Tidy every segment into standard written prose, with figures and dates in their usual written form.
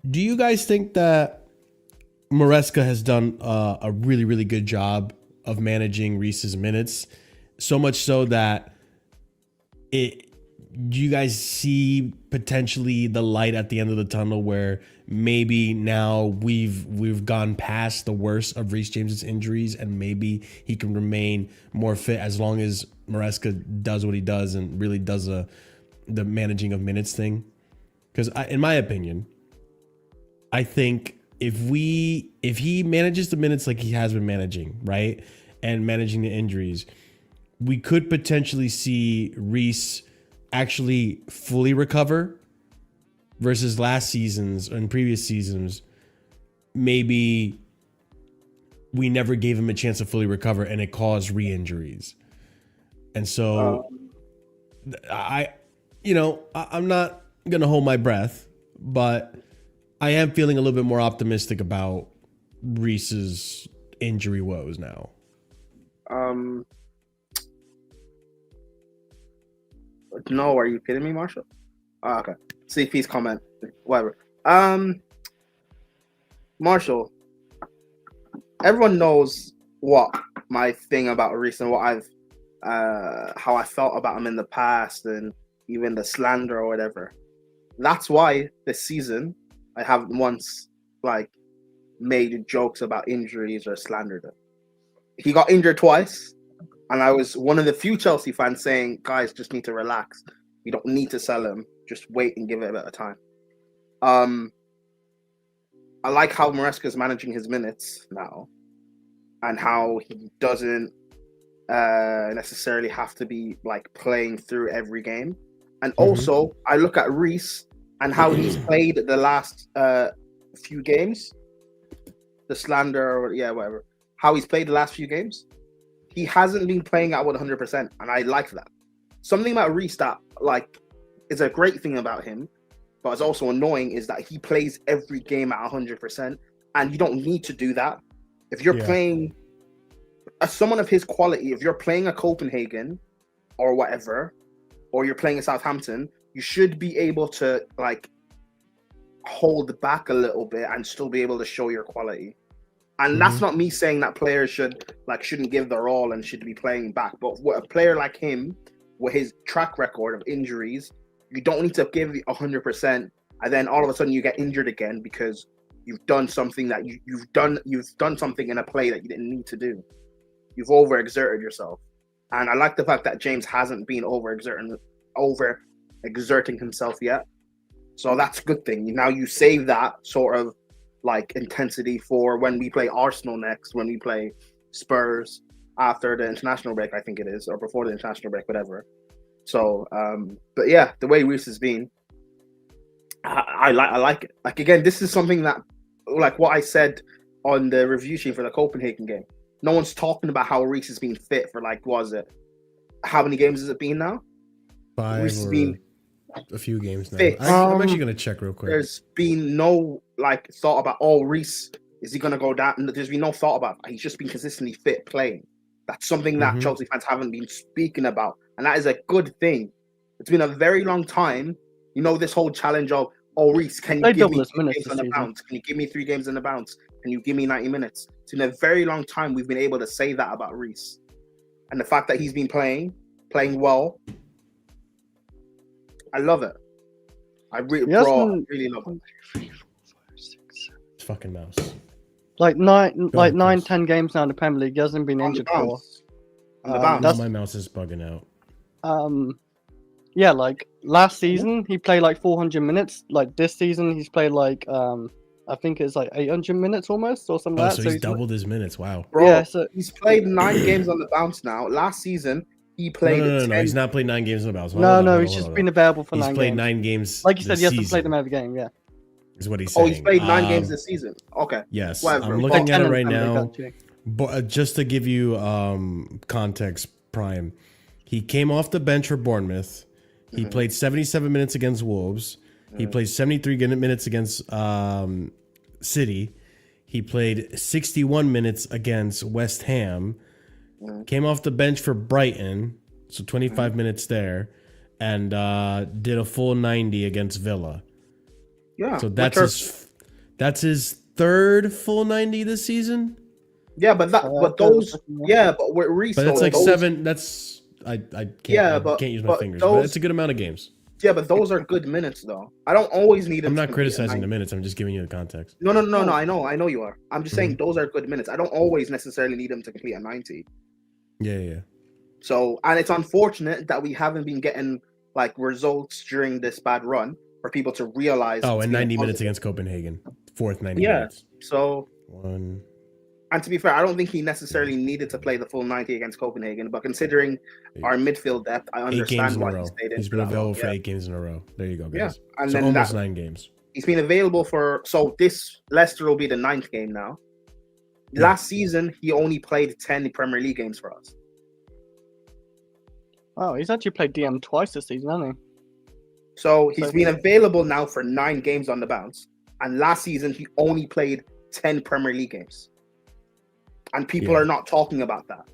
Do you guys think that Maresca has done a really, really good job of managing Reece's minutes? So much so that do you guys see potentially the light at the end of the tunnel where maybe now we've gone past the worst of Reece James's injuries and maybe he can remain more fit as long as Maresca does what he does and really does the managing of minutes thing? Because in my opinion, I think if he manages the minutes like he has been managing, right, and managing the injuries, we could potentially see Reece actually fully recover versus last seasons and previous seasons. Maybe we never gave him a chance to fully recover and it caused re-injuries. And so I'm not going to hold my breath, but I am feeling a little bit more optimistic about Reece's injury woes now. No, are you kidding me, Marshall? Okay. CP's comment, whatever. Marshall, everyone knows what my thing about Reece and what I've, how I felt about him in the past and even the slander or whatever. That's why this season I haven't once made jokes about injuries or slandered him. He got injured twice. And I was one of the few Chelsea fans saying, guys, just need to relax. You don't need to sell him. Just wait and give it a bit of time. I like how Maresca is managing his minutes now and how he doesn't necessarily have to be playing through every game. And also, I look at Reece and how he's played the last few games. The slander, whatever. How he's played the last few games. He hasn't been playing at 100%, and I like that. Something about Reece that is a great thing about him, but it's also annoying, is that he plays every game at 100%, and you don't need to do that. If you're playing as someone of his quality, if you're playing a Copenhagen or whatever, or you're playing a Southampton, you should be able to hold back a little bit and still be able to show your quality. And that's not me saying that players shouldn't give their all and should be playing back. But with a player like him, with his track record of injuries, you don't need to give 100%, and then all of a sudden you get injured again because you've done something that you've done something in a play that you didn't need to do. You've overexerted yourself, and I like the fact that James hasn't been overexerting himself yet. So that's a good thing. Now you save that sort of intensity for when we play Arsenal next, when we play Spurs after the international break, I think it is, or before the international break, whatever. So, but yeah, the way Reece has been, I like it. Again, this is something that, what I said on the review sheet for the Copenhagen game. No one's talking about how Reece has been fit for how many games has it been now? 5 Reece has or been a few games now. fit. I'm actually going to check real quick. There's been no thought about, Reece, is he going to go down? There's been no thought about that. He's just been consistently fit playing. That's something that Chelsea fans haven't been speaking about. And that is a good thing. It's been a very long time. You know, this whole challenge of, Reece, can you give me 3 games on the bounce? Can you give me 3 games in the bounce? Can you give me 90 minutes? It's been a very long time we've been able to say that about Reece. And the fact that he's been playing well, I love it. I really love it. It's fucking mouse. 9-10 games now in the Premier League. He hasn't been injured for. My mouse is bugging out. Last season he played 400 minutes. This season he's played I think it's 800 minutes almost or something like that. So he's doubled his minutes. Wow. Bro, yeah, so he's played 9 games on the bounce now. Last season he played. No. He's not played 9 games on the bounce. No, he's just been available for 9 games. He's played 9 games. Like you said, he hasn't played them every game. Yeah. Is what he's saying. He's played 9 games this season. Okay. Yes. Whatever. I'm looking at it right now. But just to give you context, Prime, he came off the bench for Bournemouth. He played 77 minutes against Wolves. He played 73 minutes against City. He played 61 minutes against West Ham. Came off the bench for Brighton, so 25 minutes there, and did a full 90 against Villa. Yeah. So that's That's his third full 90 this season. Yeah, but those, yeah, but with Reece, But it's like those, 7. That's I can't. Yeah, I can't use my fingers, those, but it's a good amount of games. Yeah, but those are good minutes, though. I don't always need them. I'm to not complete criticizing a the 90. minutes. I'm just giving you the context. No. I know you are. I'm just saying those are good minutes. I don't always necessarily need them to complete a 90. Yeah. So, and it's unfortunate that we haven't been getting like results during this bad run for people to realize. Oh, and 90 minutes positive. against Copenhagen. Fourth 90 Yeah. minutes. So, One. and to be fair, I don't think he necessarily needed to play the full 90 against Copenhagen, but considering our midfield depth, I 8 games understand in a why row. he stayed in. He's been available for 8 games in a row. There you go, guys. Yeah, and so then almost 9 games. He's been available for, so this Leicester will be the 9th game now. Last season, he only played 10 Premier League games for us. Oh, he's actually played DM twice this season, hasn't he? So he's been available now for 9 games on the bounce. And last season, he only played 10 Premier League games. And people are not talking about that.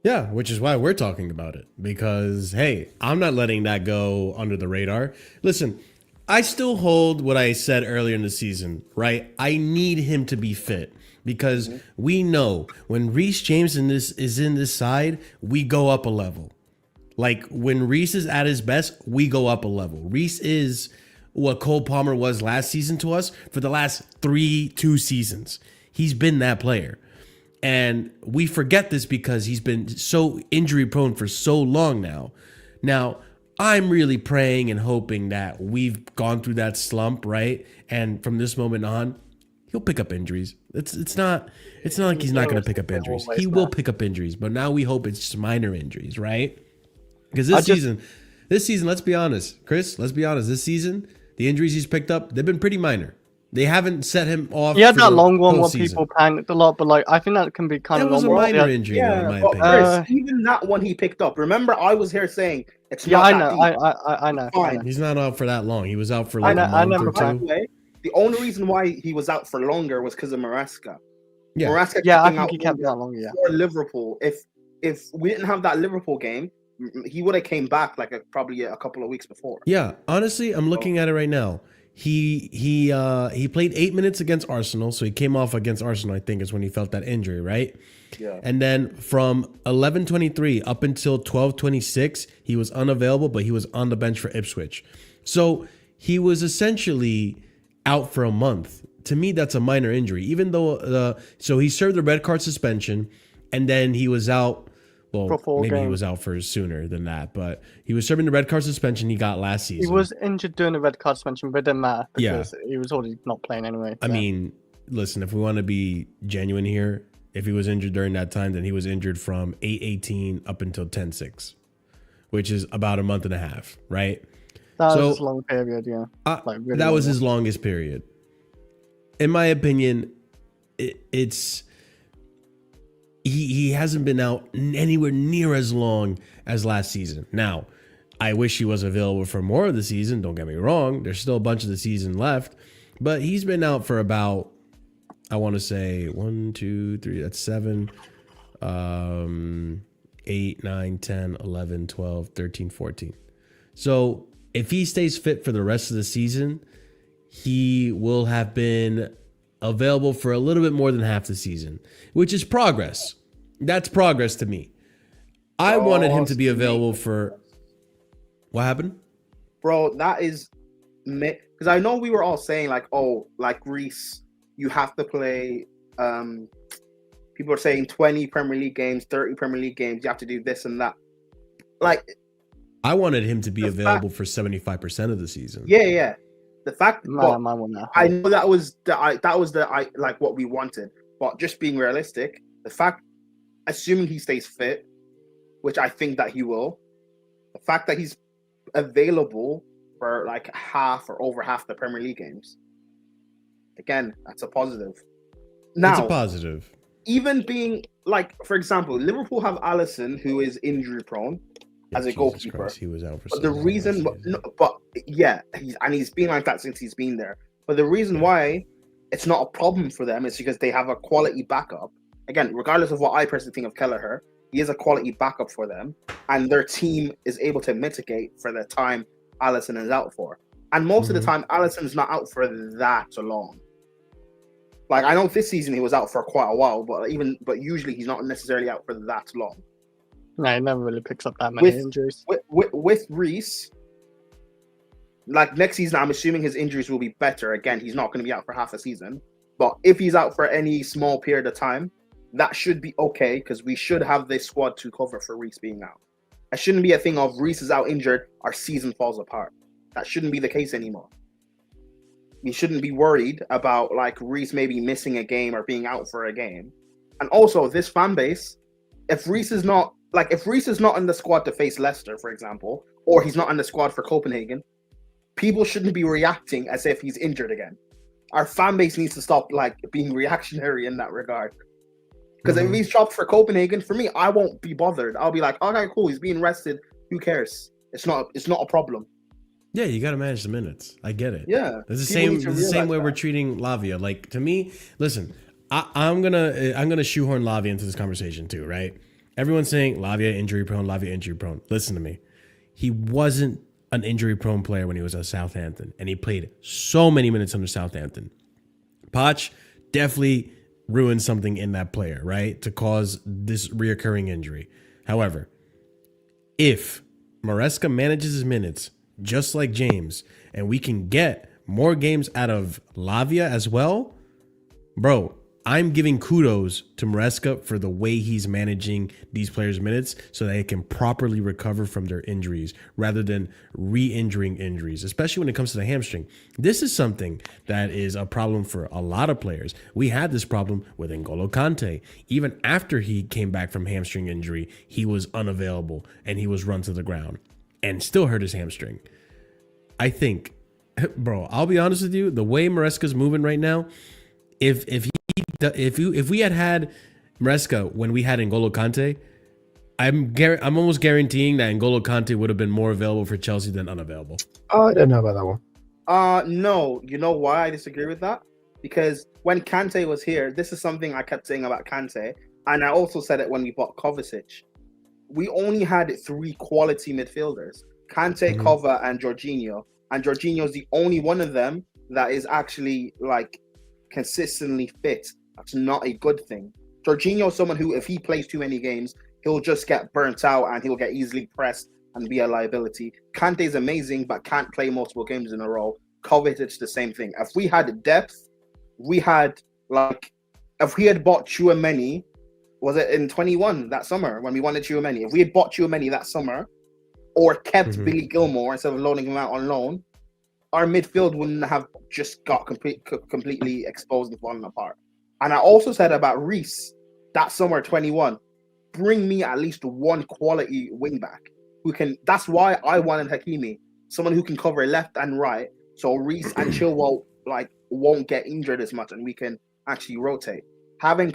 Yeah, which is why we're talking about it. Because, hey, I'm not letting that go under the radar. Listen, I still hold what I said earlier in the season, right? I need him to be fit. Because we know when Reece James is in this side, we go up a level. Like when Reece is at his best, we go up a level. Reece is what Cole Palmer was last season to us for the last 2 seasons. He's been that player. And we forget this because he's been so injury prone for so long now. Now, I'm really praying and hoping that we've gone through that slump, right? And from this moment on, he'll pick up injuries. It's not like he's not going to pick up injuries. He will pick up injuries, but now we hope it's just minor injuries, right? Because this season, let's be honest, Chris, this season, the injuries he's picked up, they've been pretty minor. They haven't set him off. Yeah, that long one where people panicked a lot, but like I think that can be kind of. It was a minor injury, though, in my opinion. Chris, even that one he picked up. Remember, I was here saying it's not. I know. Fine. He's not out for that long. He was out for like a month or two. The only reason why he was out for longer was because of Maresca. Yeah, Maresca I think he kept that longer. Yeah. For Liverpool, if we didn't have that Liverpool game, he would have came back like probably a couple of weeks before. Yeah, honestly, I'm looking at it right now. He played 8 minutes against Arsenal, so he came off against Arsenal, I think, is when he felt that injury, right? Yeah. And then from 11:23 up until 12:26, he was unavailable, but he was on the bench for Ipswich. So he was essentially out for a month. To me, that's a minor injury, even though so he served the red card suspension, and then he was out. Well, maybe he was out for sooner than that, but he was serving the red card suspension he got last season. He was injured during the red card suspension, but it didn't matter because he was already not playing anyway. I mean, listen, if we want to be genuine here, if he was injured during that time, then he was injured from 8/18 up until 10/6, which is about a month and a half, right? That was his long period, yeah. Really that was his longest period. In my opinion, it's... He hasn't been out anywhere near as long as last season. Now, I wish he was available for more of the season. Don't get me wrong. There's still a bunch of the season left. But he's been out for about, I want to say, 1, 2, 3, that's 7, 8, 9, 10, 11, 12, 13, 14. So if he stays fit for the rest of the season, he will have been available for a little bit more than half the season, which is progress. That's progress to me. I wanted him to be available for... What happened? Bro, that is... Because I know we were all saying like, oh, like Reece, you have to play... people are saying 20 Premier League games, 30 Premier League games, you have to do this and that. Like... I wanted him to be available for 75% of the season. Yeah. The fact I know that was like what we wanted, but just being realistic, the fact, assuming he stays fit, which I think that he will, the fact that he's available for like half or over half the Premier League games, again, that's a positive. Now, it's a positive. Even being like, for example, Liverpool have Alisson, who is injury prone. As a goalkeeper, Christ, he was out for. But the reason, he's been like that since he's been there. But the reason why it's not a problem for them is because they have a quality backup. Again, regardless of what I personally think of Kelleher, he is a quality backup for them, and their team is able to mitigate for the time Alisson is out for. And most of the time, Alisson's not out for that long. Like, I know this season he was out for quite a while, but usually he's not necessarily out for that long. No, he never really picks up that many injuries. With Reece, like next season, I'm assuming his injuries will be better. Again, he's not going to be out for half a season. But if he's out for any small period of time, that should be okay because we should have this squad to cover for Reece being out. It shouldn't be a thing of Reece is out injured, our season falls apart. That shouldn't be the case anymore. We shouldn't be worried about like Reece maybe missing a game or being out for a game. And also this fan base, if Reece is not in the squad to face Leicester, for example, or he's not in the squad for Copenhagen, people shouldn't be reacting as if he's injured again. Our fan base needs to stop like being reactionary in that regard. Because if he's dropped for Copenhagen, for me, I won't be bothered. I'll be like, okay, cool, he's being rested. Who cares? It's not a problem. Yeah, you got to manage the minutes. I get it. Yeah, it's the same way we're treating Lavia. Like to me, listen, I'm gonna shoehorn Lavia into this conversation too, right? Everyone's saying Lavia injury prone, Lavia injury prone. Listen to me, he wasn't an injury prone player when he was at Southampton, and he played so many minutes under Southampton. Poch definitely ruined something in that player, right, to cause this reoccurring injury. However, if Maresca manages his minutes just like James, and we can get more games out of Lavia as well, bro, I'm giving kudos to Maresca for the way he's managing these players' minutes so that they can properly recover from their injuries rather than re-injuring injuries, especially when it comes to the hamstring. This is something that is a problem for a lot of players. We had this problem with N'Golo Kante. Even after he came back from hamstring injury, he was unavailable and he was run to the ground and still hurt his hamstring. I think, bro, I'll be honest with you, the way Maresca's moving right now, if we had Maresca when we had N'Golo Kante, I'm almost guaranteeing that N'Golo Kante would have been more available for Chelsea than unavailable. Oh, I don't know about that one. No. You know why I disagree with that? Because when Kante was here, this is something I kept saying about Kante, and I also said it when we bought Kovacic. We only had 3 quality midfielders, Kante, Kova, and Jorginho. And Jorginho's the only one of them that is actually like consistently fit. That's not a good thing. Jorginho is someone who, if he plays too many games, he'll just get burnt out and he'll get easily pressed and be a liability. Kante is amazing, but can't play multiple games in a row. Kovacic, the same thing. If we had depth, if we had bought Tchouaméni, was it in 21 that summer when we wanted Tchouaméni? If we had bought Tchouaméni that summer or kept Billy Gilmore instead of loaning him out on loan, our midfield wouldn't have just got completely exposed and fallen apart. And I also said about Reece that summer 21, bring me at least one quality wingback who can. That's why I wanted Hakimi, someone who can cover left and right, so Reece and Chilwell won't get injured as much, and we can actually rotate. Having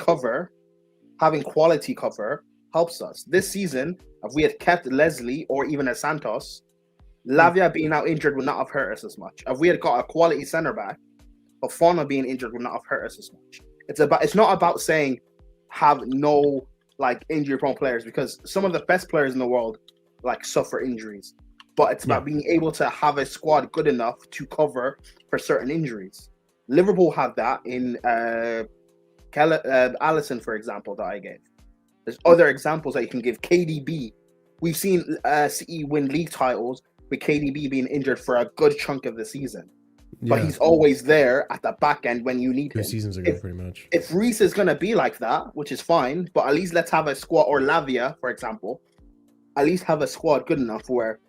quality cover helps us. This season, if we had kept Leslie or even a Santos, Lavia being out injured would not have hurt us as much. If we had got a quality centre back, Fofana being injured would not have hurt us as much. It's not about saying have no injury prone players, because some of the best players in the world suffer injuries. But it's about being able to have a squad good enough to cover for certain injuries. Liverpool have that in Alisson, for example, that I gave. There's other examples that you can give. KDB. We've seen City win league titles with KDB being injured for a good chunk of the season. But he's always there at the back end when you need him. 2 seasons ago, pretty much. If Reece is going to be like that, which is fine, but at least let's have a squad, or Lavia, for example, at least have a squad good enough where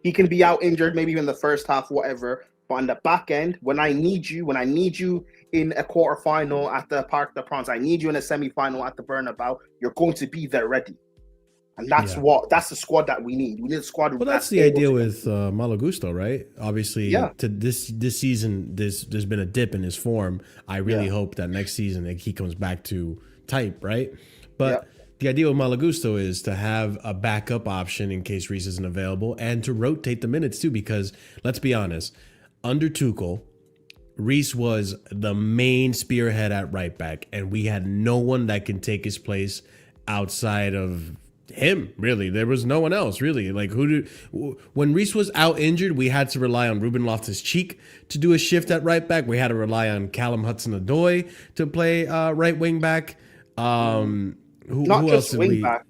he can be out injured, maybe in the first half, whatever. But on the back end, when I need you in a quarterfinal at the Parc des Princes, I need you in a semi-final at the Bernabeu, you're going to be there ready. And that's the squad that we need. We need a squad. Well, that's the idea with Malo Gusto, right? Obviously, to this season, there's been a dip in his form. I really hope that next season he comes back to type, right? But the idea with Malo Gusto is to have a backup option in case Reece isn't available, and to rotate the minutes too. Because let's be honest, under Tuchel, Reece was the main spearhead at right back, and we had no one that can take his place outside of him, really. There was no one else, really. Like, when Reece was out injured, we had to rely on Ruben Loftus-Cheek to do a shift at right back. We had to rely on Callum Hudson-Odoi to play right wing back. Who else did we? Back.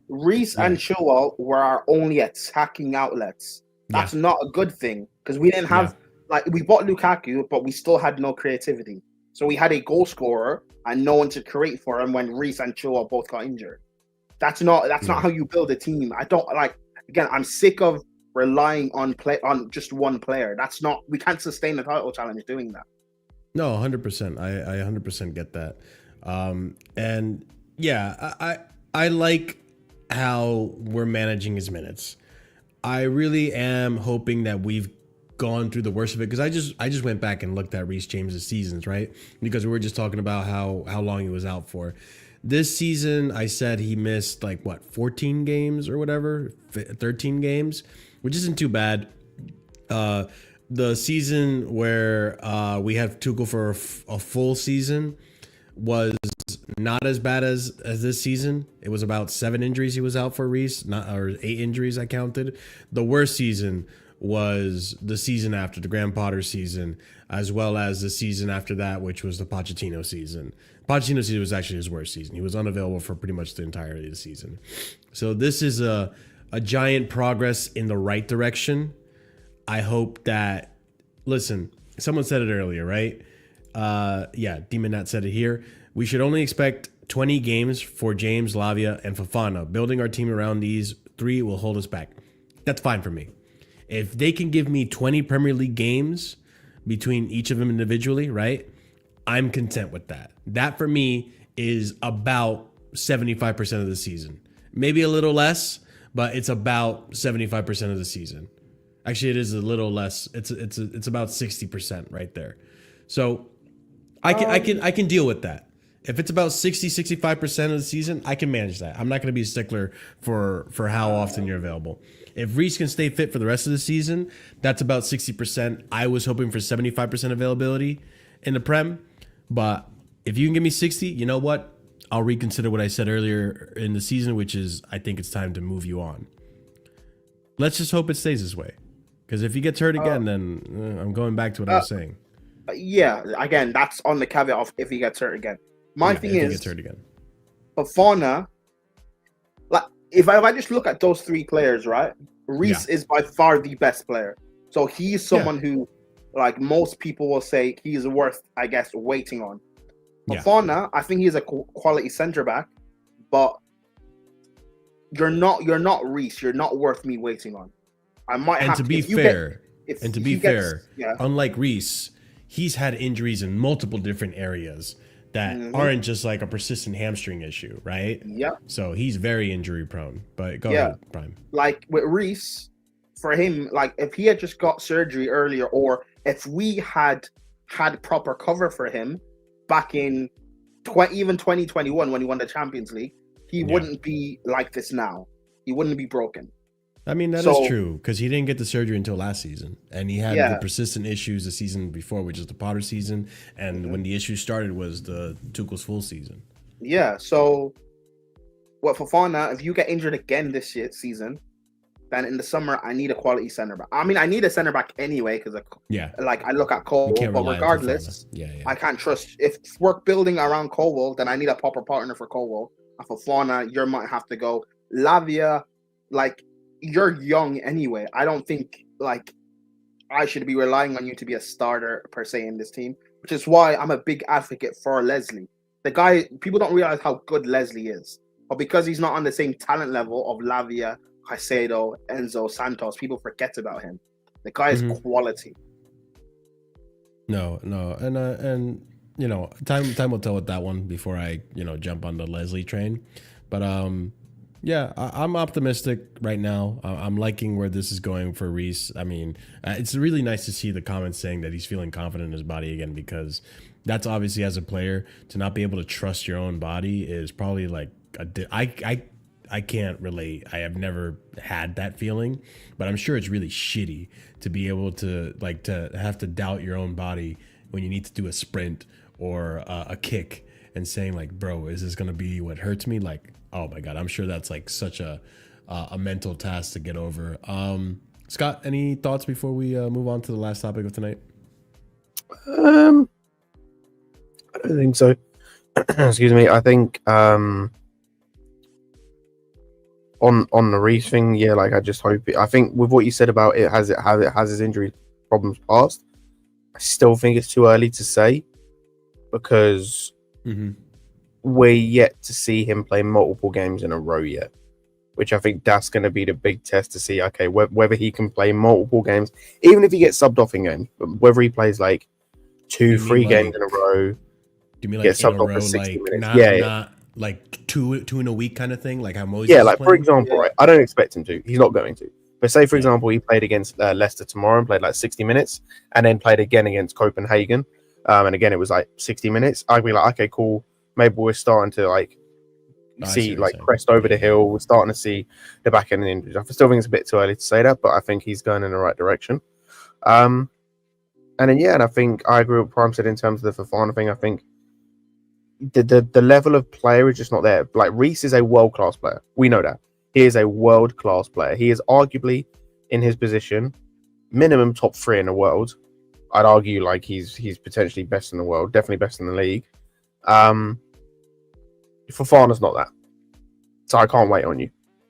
Reece and Chilwell were our only attacking outlets. That's not a good thing because we didn't have we bought Lukaku, but we still had no creativity. So we had a goal scorer and no one to create for him when Reece and Chilwell both got injured. That's not how you build a team. I don't like. Again, I'm sick of relying on just one player. We can't sustain the title challenge doing that. No, 100%. I 100% get that. And yeah, I like how we're managing his minutes. I really am hoping that we've gone through the worst of it, because I just went back and looked at Reece James's seasons, right? Because we were just talking about how long he was out for. This season, I said he missed 14 games or whatever, 13 games, which isn't too bad. The season where we had Tuchel for a full season was not as bad as this season. It was about 7 injuries he was out for, Reece, or 8 injuries I counted. The worst season was the season after, the Graham Potter season, as well as the season after that, which was the Pochettino season. Pochettino season was actually his worst season. He was unavailable for pretty much the entirety of the season. So this is a giant progress in the right direction. I hope that, listen, someone said it earlier, right? Demon Nat said it here. We should only expect 20 games for James, Lavia, and Fofana. Building our team around these 3 will hold us back. That's fine for me. If they can give me 20 Premier League games between each of them individually, right? I'm content with that. That for me is about 75% of the season. Maybe a little less, but it's about 75% of the season. Actually, it is a little less. It's about 60% right there. So I can deal with that. If it's about 65% of the season, I can manage that. I'm not going to be a stickler for how often you're available. If Reece can stay fit for the rest of the season, that's about 60%. I was hoping for 75% availability in the Prem. But if you can give me 60, you know what? I'll reconsider what I said earlier in the season, which is I think it's time to move you on. Let's just hope it stays this way. Because if he gets hurt again, then I'm going back to what I was saying. Yeah, again, that's on the caveat of if he gets hurt again. My thing is, he gets hurt again. Fofana, if I just look at those 3 players, right? Reece is by far the best player. So he's someone who, most people will say, he's worth, I guess, waiting on. Fofana, I think he's a quality centre back, but you're not Reece. You're not worth me waiting on. I might have to. To be fair, unlike Reece, he's had injuries in multiple different areas that aren't just a persistent hamstring issue, right? Yep. So he's very injury prone. But go ahead, Prime. With Reece, for him, if he had just got surgery earlier, or if we had proper cover for him back in even 2021 when he won the Champions League, he wouldn't be like this now. He wouldn't be broken. I mean, that is true, because he didn't get the surgery until last season. And he had the persistent issues the season before, which is the Potter season. And when the issues started was the Tuchel's full season. Yeah, so Fofana, if you get injured again this season, then in the summer, I need a quality centre back. I mean, I need a centre back anyway, because I look at Colwell, but regardless, I can't trust. If we're building around Colwell, then I need a proper partner for Colwell. And Fofana, you might have to go. Lavia, you're young anyway. I don't think I should be relying on you to be a starter per se in this team, which is why I'm a big advocate for Leslie. The guy, people don't realize how good Leslie is, but because he's not on the same talent level of Lavia, Caicedo, Enzo, Santos, people forget about him. The guy is quality. No, and time will tell with that one before I jump on the Leslie train, but I'm optimistic right now. I'm liking where this is going for Reece. I mean, it's really nice to see the comments saying that he's feeling confident in his body again, because that's obviously, as a player, to not be able to trust your own body is probably I can't relate. I have never had that feeling, but I'm sure it's really shitty to be able to to have to doubt your own body when you need to do a sprint or a kick, and saying like, bro, is this gonna be what hurts me? Like, oh my god, I'm sure that's like such a mental task to get over. Scott, any thoughts before we move on to the last topic of tonight? I don't think so. Excuse me. I think on the Reece thing, yeah, like I just hope I think with what you said about it has his injury problems passed. I still think it's too early to say because we're yet to see him play multiple games in a row yet, which I think that's going to be the big test to see, okay, whether he can play multiple games, even if he gets subbed off in games, whether he plays like 2-3 games in a row. Do you mean like in a row, like not like two in a week kind of thing, like how Moses? Yeah, like for example, right? I don't expect him to. He's not going to. But say for example, he played against Leicester tomorrow and played like 60 minutes, and then played again against Copenhagen, and again it was like 60 minutes. I'd be like, okay, cool. Maybe we're starting to like see like crest over the hill. We're starting to see the back end injuries. I still think it's a bit too early to say that, but I think he's going in the right direction. And then and I think I agree with Prime said in terms of the Fofana thing. I think the level of player is just not there. Like Reece is a world class player. We know that. He is a world class player. He is arguably in his position, minimum top 3 in the world. I'd argue like he's potentially best in the world, definitely best in the league. Fofana's not that. So I can't wait on you.